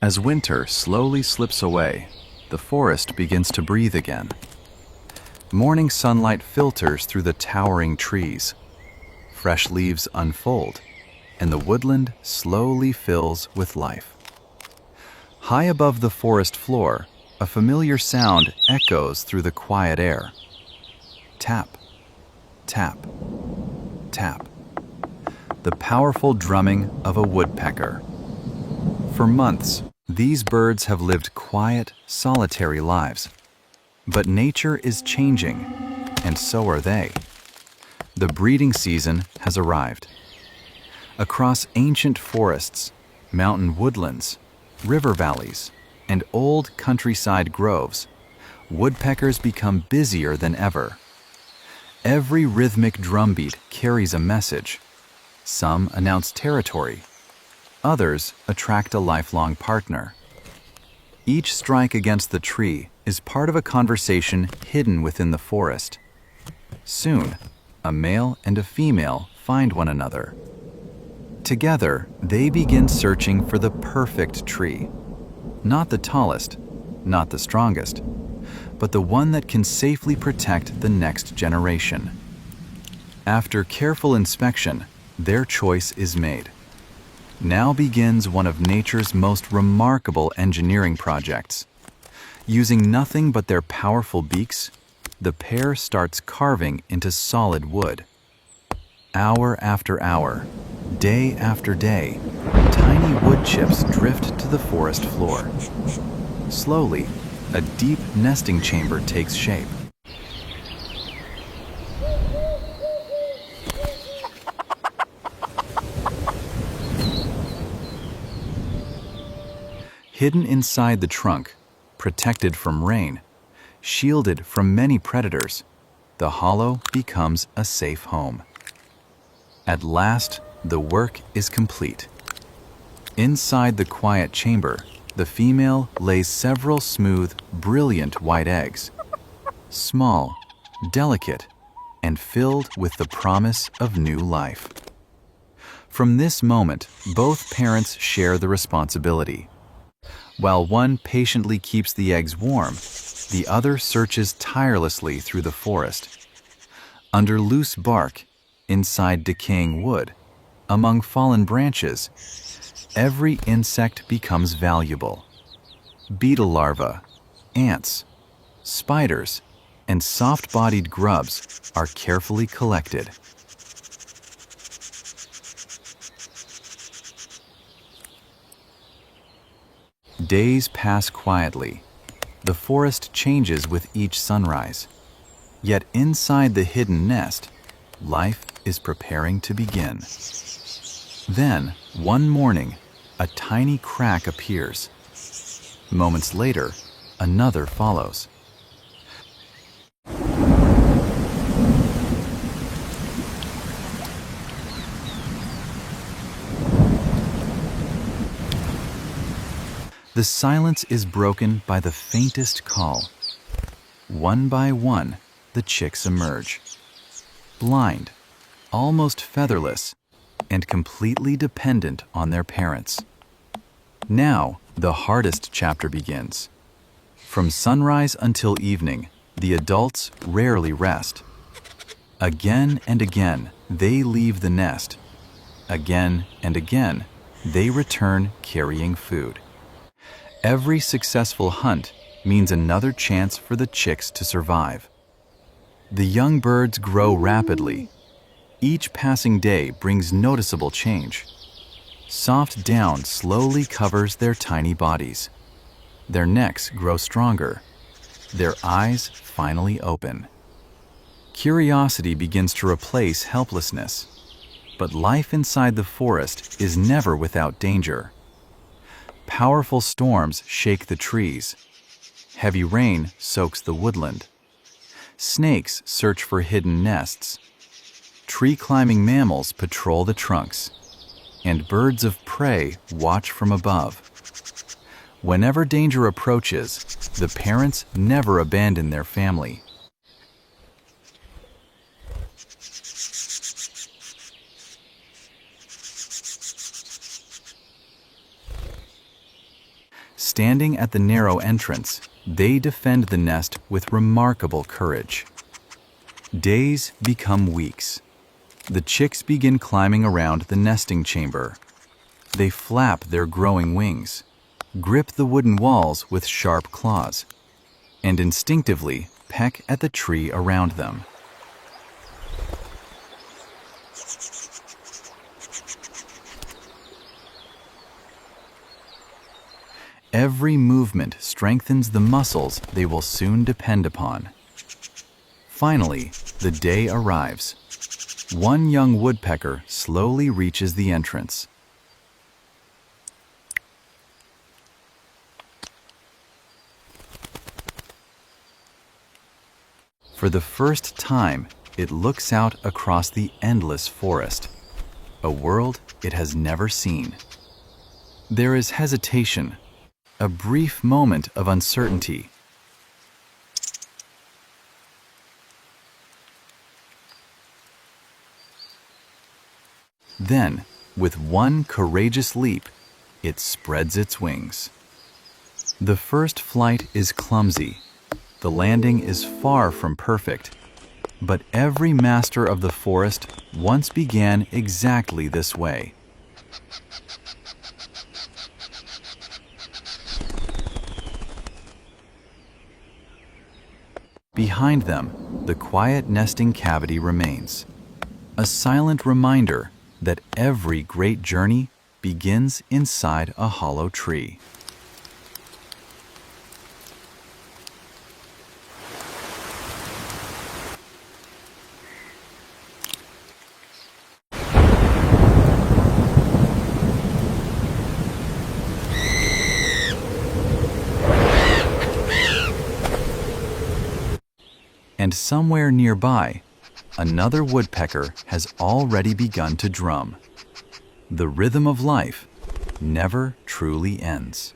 As winter slowly slips away, the forest begins to breathe again. Morning sunlight filters through the towering trees. Fresh leaves unfold, and the woodland slowly fills with life. High above the forest floor, a familiar sound echoes through the quiet air. Tap, tap, tap. The powerful drumming of a woodpecker. For months, these birds have lived quiet, solitary lives. But nature is changing, and so are they. The breeding season has arrived. Across ancient forests, mountain woodlands, river valleys, and old countryside groves, woodpeckers become busier than ever. Every rhythmic drumbeat carries a message. Some announce territory. Others attract a lifelong partner. Each strike against the tree is part of a conversation hidden within the forest. Soon, a male and a female find one another. Together, they begin searching for the perfect tree. Not the tallest, not the strongest, but the one that can safely protect the next generation. After careful inspection, their choice is made. Now begins one of nature's most remarkable engineering projects. Using nothing but their powerful beaks, the pair starts carving into solid wood. Hour after hour, day after day, tiny wood chips drift to the forest floor. Slowly, a deep nesting chamber takes shape. Hidden inside the trunk, protected from rain, shielded from many predators, the hollow becomes a safe home. At last, the work is complete. Inside the quiet chamber, the female lays several smooth, brilliant white eggs. Small, delicate, and filled with the promise of new life. From this moment, both parents share the responsibility. While one patiently keeps the eggs warm, the other searches tirelessly through the forest. Under loose bark, inside decaying wood, among fallen branches, every insect becomes valuable. Beetle larvae, ants, spiders, and soft-bodied grubs are carefully collected. Days pass quietly. The forest changes with each sunrise. Yet inside the hidden nest, life is preparing to begin. Then, one morning, a tiny crack appears. Moments later, another follows. The silence is broken by the faintest call. One by one, the chicks emerge. Blind, almost featherless, and completely dependent on their parents. Now, the hardest chapter begins. From sunrise until evening, the adults rarely rest. Again and again, they leave the nest. Again and again, they return carrying food. Every successful hunt means another chance for the chicks to survive. The young birds grow rapidly. Each passing day brings noticeable change. Soft down slowly covers their tiny bodies. Their necks grow stronger. Their eyes finally open. Curiosity begins to replace helplessness. But life inside the forest is never without danger. Powerful storms shake the trees. Heavy rain soaks the woodland. Snakes search for hidden nests. Tree-climbing mammals patrol the trunks. And birds of prey watch from above. Whenever danger approaches, the parents never abandon their family. Standing at the narrow entrance, they defend the nest with remarkable courage. Days become weeks. The chicks begin climbing around the nesting chamber. They flap their growing wings, grip the wooden walls with sharp claws, and instinctively peck at the tree around them. Every movement strengthens the muscles they will soon depend upon. Finally, the day arrives. One young woodpecker slowly reaches the entrance. For the first time, it looks out across the endless forest, a world it has never seen. There is hesitation, a brief moment of uncertainty. Then, with one courageous leap, it spreads its wings. The first flight is clumsy. The landing is far from perfect. But every master of the forest once began exactly this way. Behind them, the quiet nesting cavity remains, a silent reminder that every great journey begins inside a hollow tree. And somewhere nearby, another woodpecker has already begun to drum. The rhythm of life never truly ends.